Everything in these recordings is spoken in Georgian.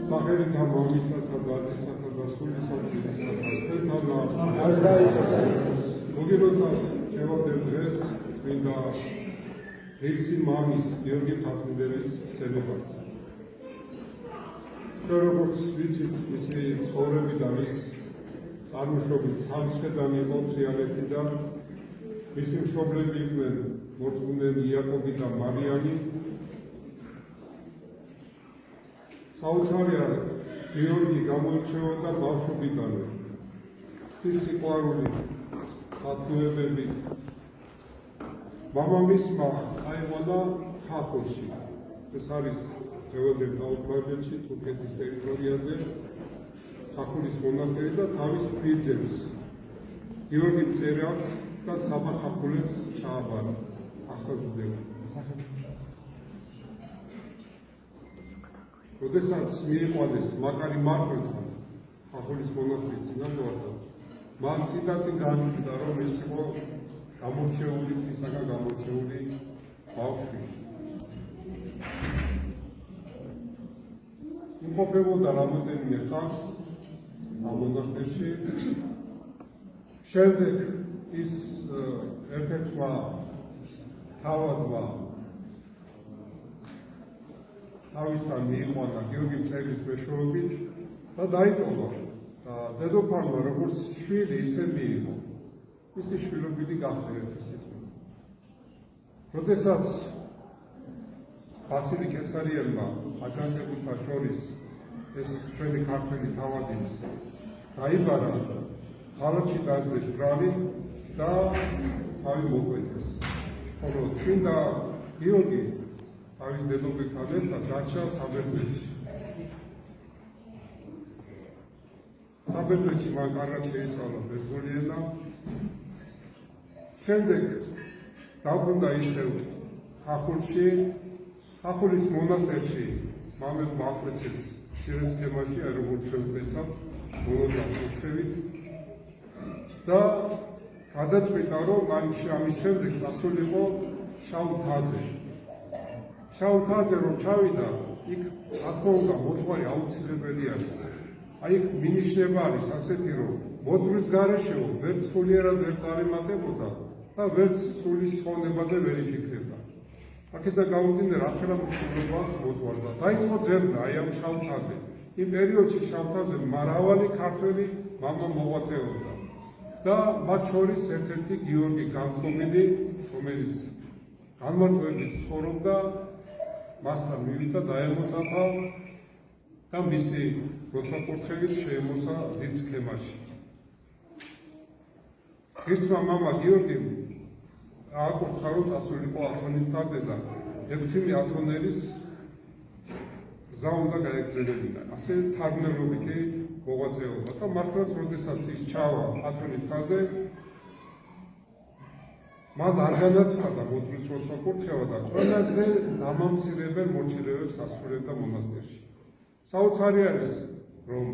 სახელითა მამისათა და ძისათა და სულისათა მოგილოცავთ შევავდებ დღეს წმინდა ღირსი მამის გიორგი მთაწმინდელის სენებას. ჩვენ როგორც ვიცით, მისი ცხოვრებიდან ის წარმოშობით სამცხედანი იყო თრიალეთიდან, მისი მშობლები იყვნენ მორწმუნე იაკობი და მარიანი. საოცარია გიორგი გამოირჩეოდა ბავშვობიდანვე. ის სიყვარული, სათქმეებები. მამამისმა წაიყვანა ხახულში. ეს არის დღევანდელ დაუთმაჟეთში, თურქეთის ტერიტორიაზე, ხახულის მონასტერი და თავის ფიძებს გიორგი მწერალს და საბა ხახულეს ჩააბარა. ახსაძდება. როდესაც მიიყვანეს მაკარი მართლთან ხახულის მონასტრის წინამძღვართან, მან წინ განჭირდა, რომ ის იყო გამორჩეული, ისაგან გამორჩეული ბავშვი. იმყოფებოდა რამოდენიმე ხანს ამ მონასტერში. შემდეგ ის ერთ-ერთმა თავადმა თავისთან მიიყვანა გიორგი მწერლის მეშვეობით და დაიტოვა. დედოფალმა როგორც შვილი ისე მიიღო. მისი შვილობილი გახდა ერთი სიტყვით. როდესაც ბასილი კესარიელმა აჯანყებულთა შორის ეს ჩვენი ქართველი თავადიც დაიბარა, ღალატში დაძლეს ბრალი და თავი მოკვეთეს. ხოლო წმინდა გიორგი თავის დედოფალთან ერთად დარჩა საბერძნეთში. საბერძნეთში მან კარგად შეისწავლა ბერძნული ენა. შემდეგ დაბრუნდა ისევ ხახულში. ხახულის მონასტერში მამებმა აკვეცეს მცირე სქემაში, როგორც შევკვეცავ, ბოლოსა კუთხედით და გადაწყვიტა, რომ ამის შემდეგ წასულიყო შავ მთაზე. შავ მთაზე რომ ჩავიდა, იქ რა თქმა უნდა მოძღვარი აუცილებელი არის. აი იქ მინიშნება არის ასეთი, რომ მოძღვრის გარეშეო ვერც სულიერად ვერ წარიმატებოდა და ვერც სულის ცხოვრებაზე ვერ იფიქრებდა. აქედან გამომდინარე, ახლა მშობლობა აქვს მოძღვარს და დაიწყო ძებნა აი ამ შავ მთაზე. იმ პერიოდში შავ მთაზე მრავალი ქართველი მამა მოღვაწეობდა და მათ შორის ერთ-ერთი გიორგი განდგომილი, რომელიც განმარტოებით ცხოვრობდა, მასთან მივიდა, დაემოწაფა და მისი როცაკურთხევით შეემოსა დიდ სქემაში. ღირსმა მამა გიორგიმ ააკურთხა, რომ წასულიყო ათონის მთაზე და 6 ათონელის გზა უნდა გაეგრძელებინა. ასე თარგმნელობითი მოღვაწეობა და მართლაც როდესაც ის ჩავა ათონის მთაზე, მან არ განაცხადა მოძღვრის როცაკურთხევა და ყველაზე დამამცირებელ მოჭირეებს ასრულებდა მონასტერში. საოცარი არის, რომ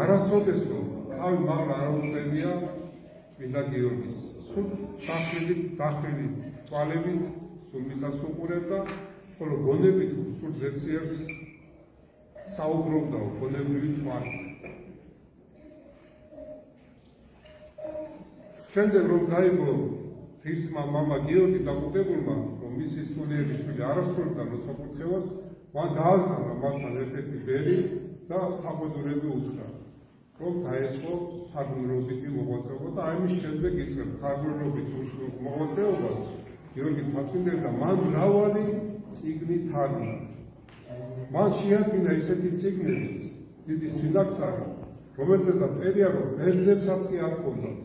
არასოდესო თავი მაღლა არ უწევია წმინდა გიორგის. სულ დახრილი თვალებით სულ მიწას უყურებდა, ხოლო გონებით სულ ზეციერს საუბრობდა გონებრივი თვალით. შემდეგ რომ გაიგო ღირსმა მამა გიორგი დამოკიდებულმა, რომ მისი სულიერი შვილი არ ასრულებდა როცაკურთხევას, მან გააგზავნა მასთან ერთ-ერთი ბერი და საბოდურები უთხრა, რომ დაეწყო თარგმნელობითი მოღვაწეობა და ამის შემდეგ იწყებ თარგმნელობით მოღვაწეობას გიორგი მთაწმინდელი და მან მრავალი წიგნი თარგმნა. მან შეადგინა ისეთი წიგნებიც, დიდი სინაქსარი, რომელზედაც წერია, რომ ბერძნებსაც კი არ ჰქონდათ.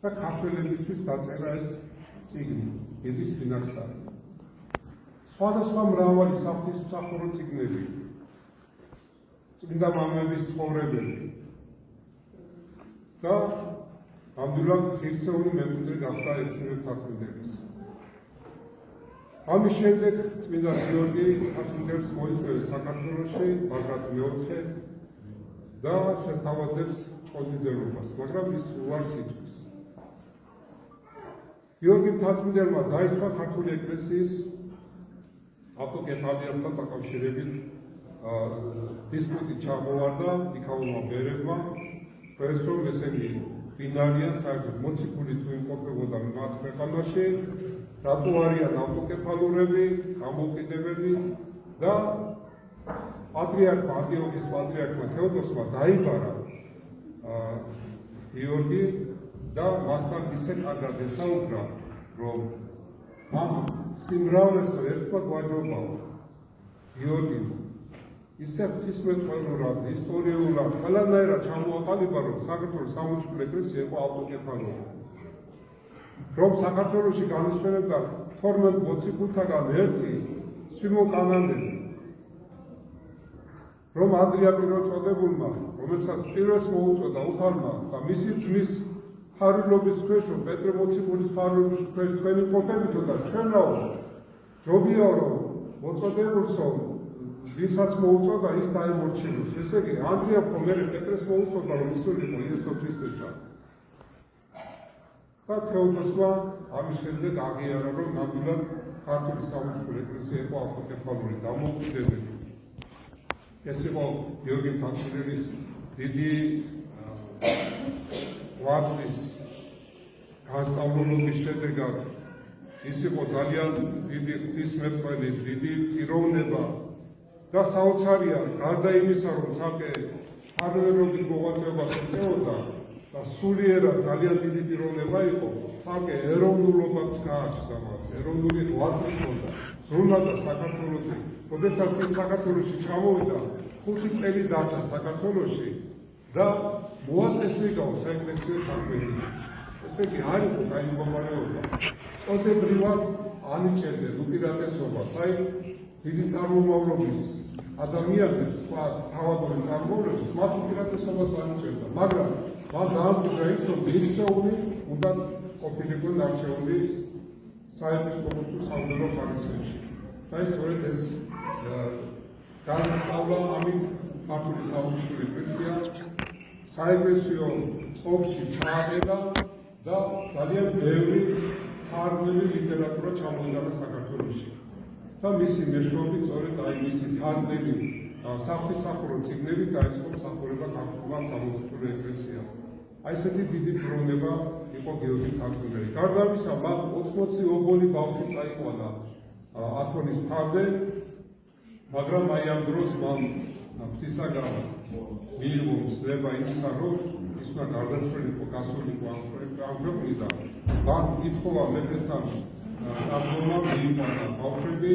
და ქართველებისთვის დაწერა ეს წიგნი, დიდი სინაქსარი. სხვადასხვა მრავალი საღვთისმსახურო წიგნები, წმინდა მამების ცხოვრებები და ნამდვილად ღირსეული მემკვიდრე გახდა ერთგული მთაწმინდელის. ამის შემდეგ წმინდა გიორგი მთაწმინდელს მოიწვევს საქართველოში, ბაგრატ მეოთხე და შესთავაზებს ჭყონდიდელობას, მაგრამ ის უარს იტყვის. გიორგი მთაწმიდელმა დაიცვა ქართული ეკლესიის ავტოკეფალიასთან დაკავშირებით დისპუტი ჩამოვარდა იქაურმა ბერებმა, დღეს რომ ესენი ბინარიან საერთოდ მოციქული თუ იმყოფებოდა მათ ქვეყანაში, რატო არიან ავტოკეფალურები, გამოუკიდებელი და პატრიარქმა ანტიოქიის პატრიარქმა თეოდოსმა დაიბარა გიორგი და მასთან ისე კარგად ესაუბრა, რომ ამ სიმრავლესო ერთმა გვაჯობაო გიორგი ისე ღვთისმეტყველურად, ისტორიულად, ყველანაირად ჩამოაყალიბა, რომ საქართველოს სამოციქულო ეკლესია იყო ავტოკეფალური. რომ საქართველოში განისვენებდა 12 მოციქულთაგან ერთი სიმო კანანელი. რომ ანდრია პირველწოდებულმა, რომელსაც პირველს მოუწოდა უხარმა და მისი ძმის ფარულობის ქვეშ, რომ პეტრე მოციქულის ფარულობის ქვეშ თქვენი ყოფებითო და ჩვენაო ჯობია რომ მოწოდებულსო ვისაც მოუწოდა ის დაემორჩილოს. ესე იგი ანდრია მერე პეტრეს მოუწოდა რომ ისულიყო იესო ქრისტესა. და თეოდოსმა ამის შემდეგ აღიარა რომ ნამდვილად ქართული სამოციქულო ეკლესია იყო ავტოკეფალური დამოუკიდებელი. ეს იყო გიორგი მთაწმიდელის დიდი ღვაწლის განსწავლულობის შედეგად. ის იყო ძალიან დიდი ღვთისმეტყველი, დიდი პიროვნება და საოცარია გარდა იმისა, რომ ცალკე ფარველობით მოღვაწეობას ეწეოდა და სულიერად ძალიან დიდი პიროვნება იყო, ცალკე ეროვნულობაც გააჩნდა მას, ეროვნული ღვაწლი ჰქონდა. ზრუნავდა საქართველოში, როდესაც ის საქართველოში წამოვიდა, 5 წელი დარჩა საქართველოში და მოაწესრიგა საეკლესიო საქმეები. ესე იგი არ იყო კაი მდგომარეობა. წოდებრივად ანიჭებდნენ უპირატესობას, აი დიდი წარმომავლობის ადამიანებს, თქვა თავადური წარმომავლებს, მათ უპირატესობას ანიჭებდა, მაგრამ მან დაამკვიდრა ის, რომ მისეული უნდა ყოფილიყო არჩეული საეპისკოპოსო სამღვდელო ხარისხებში. და სწორედ ეს განსწავლა ამით ქართული სამოციქულო ეკლესია საეკლესიო წყობში ჩააყედა და ძალიან ბევრი თარგმნილი ლიტერატურა ჩამოიტანა საქართველოში. და მისი მეშვეობით სწორედ აი მისი თარგმნილი საღვთისმსახურო წიგნები დაიწყო მსახურება ქართულმა სამოციქულო ეკლესიამ. აი ესეთი დიდი პიროვნება იყო გიორგი მთაწმიდელი. გარდა ამისა, მათ 80 ობოლი ბავშვი წაიყვანა ათონის მთაზე, მაგრამ აი ამ დროს მან ღვთისაგან მიიღო ცნება იმისა, რომ ის უნდა გარდაცვლილიყო, გასულიყო ამ ქვეყნიდან. მან ითხოვა მეფესთან წარდგომა, მიიყვანა ბავშვები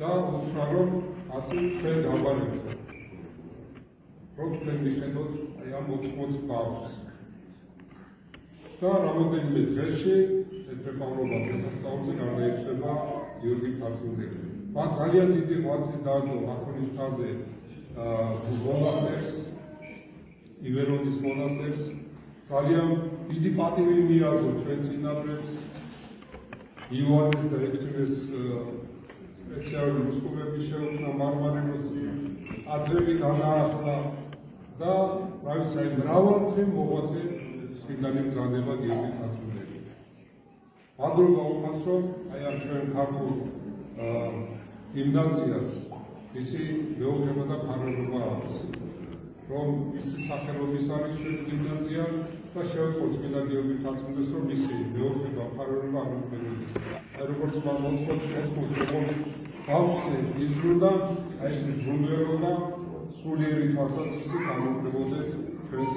და უთხრა, რომ აცი თქვენ გავარებთ, რომ თქვენ მიხედოთ აი ამ 80 ბავშვს. და რამოდენიმე დღეში ეპრეპავლობა დღესასწაულზე გარდაიცვალა გიორგი მთაწმიდელი. მან ძალიან დიდი ღვაწლი დაასწრო ათონის მთაზე მონასტერს, ივერონის მონასტერს, ძალიან დიდი პატივი მიაგო ჩვენ წინაპრებს, იოანეს და ექვთიმეს სპეციალური რუსკობების შეუქმნა მარმარილოს აზრები განაახლა და რა ვიცი, აი მრავალმხრივ მოღვაწე წმინდანი მზადება გიორგი მთაწმიდელი. მადლობა უმას, რომ აი ამ ჩვენ ქართულ გიმნაზიას მისი მეუღლება და ფარველობა აქვს, რომ მისი სახელობის არის ჩვენ გიმნაზია და შევეწყოთ წმინდა გიორგი მთაწმიდელს, რომ მისი მეუღლება ფარველობა არ მოქმედდეს. აი როგორც მან 80 ობოლი ბავშვზე იზრუნდა, აი ეს ზრუნველობა სულიერი თვალსაზრისით გამოყენებოდეს ჩვენს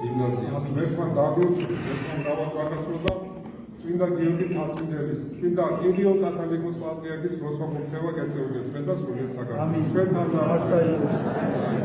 გიმნაზიას. მე თქვა დაგლოცოთ, მე თქვა მრავალგვარასროდა წმინდა გიორგი მთაწმიდელის, წმინდა კირილ კათოლიკოს პატრიარქის როსვაბურთევა გეწეოდეთ თქვენ და სულიერ საგანძურს. ჩვენ თან